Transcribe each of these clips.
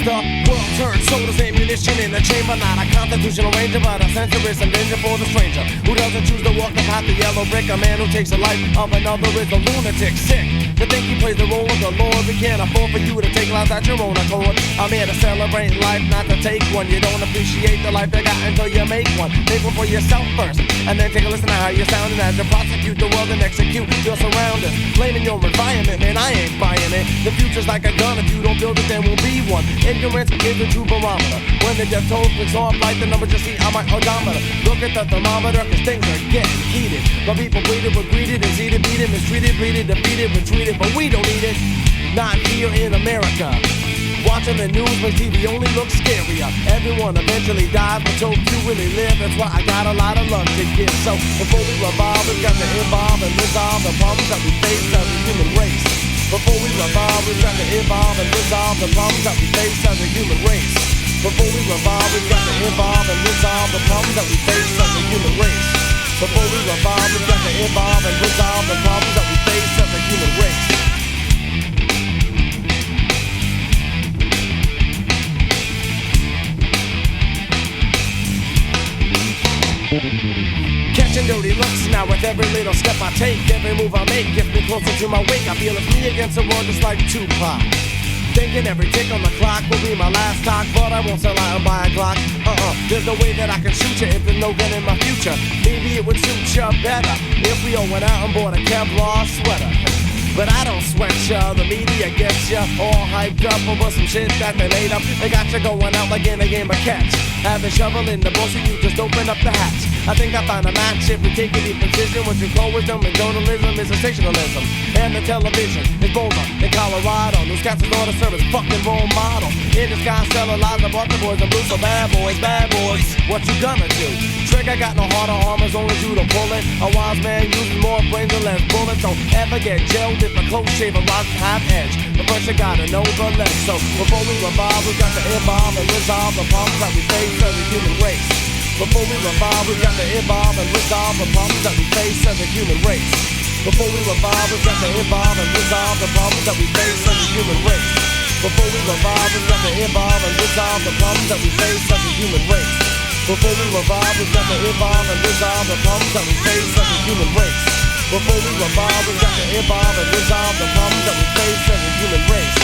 The world turns soldiers, ammunition in a chamber. Not a constitutional ranger, but a censor and danger for the stranger who doesn't choose to walk the path of yellow brick. A man who takes the life of another is a lunatic, sick to think he plays the role of the Lord. We can't afford for you to take lives at your own accord. I'm here to celebrate life, not to take one. You don't appreciate the life you got until you make one. Make one for yourself first, and then take a listen to how you're sounding as you prosecute the world and execute your surroundings. Blaming your environment, man, I ain't buying it. The future's like a gun. If you don't build it, there won't be one. Ignorance is the true barometer. When the death toll clicks off like the numbers you see on my odometer. Look at the thermometer, cause things are getting heated. My people bleeded, were greeted, and seated, beaten, mistreated, bleeded, defeated, retreated, but we don't need it. Not here in America. Watching the news makes TV only look scarier. Everyone eventually dies, but so few really live. That's why I got a lot of love to give. So before we revolve, we've got to evolve and resolve the problems that we face as a human race. Before we revolve, we've got to evolve and resolve the problems that we face as a human race. Before we revolve, we've got to evolve and resolve the problems that we face as a human race. Before we revolve, we've got to evolve and resolve the problems that we face as a human race. Catching dirty looks now with every little step I take. Every move I make gets me closer to my wake. I feel it's me against the world just like Tupac. Thinking every tick on the clock will be my last talk, but I won't sell out and buy a Glock. There's no way that I can shoot you if there's no gun in my future. Maybe it would suit you better if we all went out and bought a Kevlar sweater. But I don't sweat ya, the media gets ya all hyped up over some shit that they made up. They got you going out like in a game of catch. Have a shovel in the bullshit, you just open up the hatch. I think I find a match if we take any position. What you call wisdom and journalism is sensationalism. And the television is bolder in Colorado. Newscasters ought to serve as fucking role model. In the sky, selling lies, I brought the boys and blue, so bad boys, what you gonna do? Trigger got no heart or arm, as only you to pull it. A wise man uses more brains and less bullets. Don't ever get jailed if a close shaver rocks half edge. But first you gotta know the left. So before we revolve, we got to evolve and resolve the problems that we face as a human race. Before we revolve, we got to evolve and resolve the problems that we face as a human race. Before we revolve, we got to evolve and resolve the problems that we face as a human race. Before we revolve, we got to evolve and resolve the problems that we face as a human race. Before we revolve, we got to evolve and resolve the problems that we face as a human race. Before we revolve, we got to evolve and resolve the problems that we face as a human race.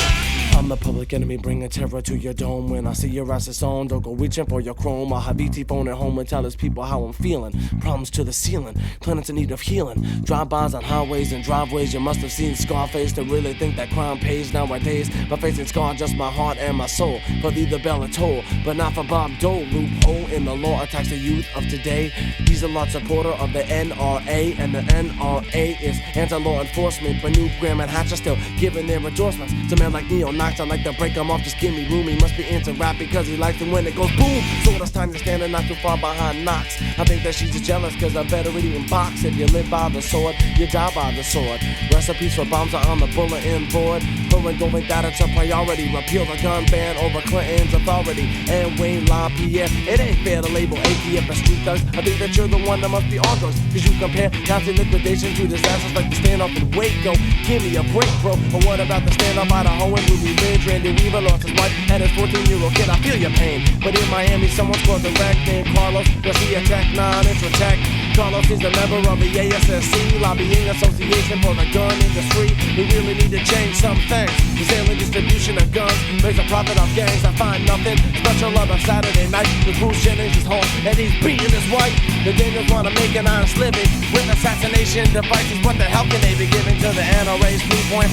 I'm the public enemy, bringing terror to your dome. When I see your ass is on, don't go reaching for your chrome. I'll have BT phone at home and tell his people how I'm feeling. Problems to the ceiling, planets in need of healing. Drive-bys on highways and driveways. You must have seen Scarface to really think that crime pays nowadays. My face ain't scarred, just my heart and my soul. For thee the bell a toll, but not for Bob Dole. Loophole in the law attacks the youth of today. He's a large supporter of the NRA, and the NRA is anti-law enforcement. But New Graham and Hatch are still giving their endorsements to men like neo-Nazis. I like to break him off, just give me room. He must be into rap because he likes it when it goes boom. So it's time to stand and not too far behind Knox. I think that she's just jealous cause I better eating box. If you live by the sword, you die by the sword. Recipes for bombs are on the bulletin board. Current don't think that it's a priority. Repeal the gun ban over Clinton's authority. And Wayne LaPierre, it ain't fair to label ATF as street thugs. I think that you're the one that must be on drugs. Cause you compare Nazi liquidation to disasters like the standoff in Waco. Give me a break, bro. Or what about the standoff Idaho and Ruby Ridge? Randy Weaver lost his wife and his 14-year-old kid. I feel your pain. But in Miami, someone's caused a wreck named Carlos. Garcia Tech 9 Intratech. Carlos is a member of the ASSC, lobbying association for the gun industry. We really need to change some things. The sale and distribution of guns makes a profit off gangs. I find nothing special on a Saturday night. The Bruce Jennings is home and he's beating his wife. The Daniels want to make an honest living with assassination devices. What the hell can they be giving to the NRA's 3.5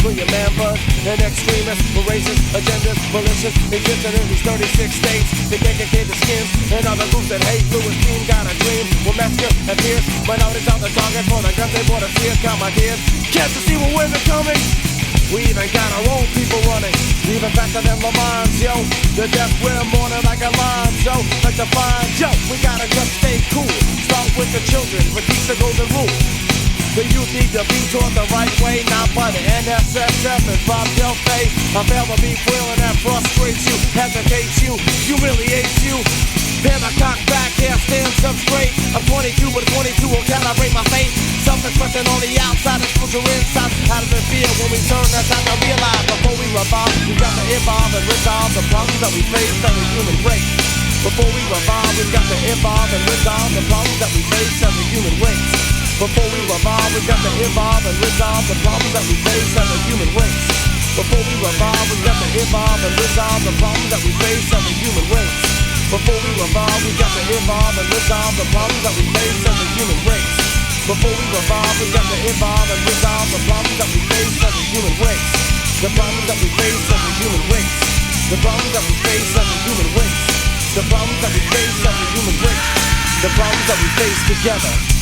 million members and extremists with racist agendas, malicious, existing in these 36 states. They can't get the skins and other groups that hate. Louis Team got a dream. We'll massacre and pierce. Minorities on the target for the guns they bought us here. Count my tears. Can't you see when we're coming? We even got our own people running, even faster than Le Mans, yo. The death we're mourning like a line, yo. Like the fine, yo. We gotta just stay cool. Start with the children, but teach the golden rule. The youth need to be taught the right way, not by the NSSF and Bob Del Fay. A fail to be feeling that frustrates you, hesitates you, humiliates you. Pin my cock back, hair stands up straight. I'm 22, but 22 will calibrate my fate. Self-expression on the outside, expose your inside. How does it feel when we turn that time to realize? Before we revolve, we've got to evolve and resolve the problems that we face as a human race. Before we revolve, we've got to evolve and resolve the problems that we face as a human race. Before we revolve, we've got to evolve and resolve the problems that we face as a human race. Before we revolve, we've got to evolve and resolve the problems that we face as a human race. Before we revolve, we've got to evolve and resolve the problems that we face as a human race. Before we revolve, we've got to evolve and resolve the problems that we face as a human race. The problems that we face as a human race. The problems that we face as a human race. The problems that we face as a human race. The problems that we face together.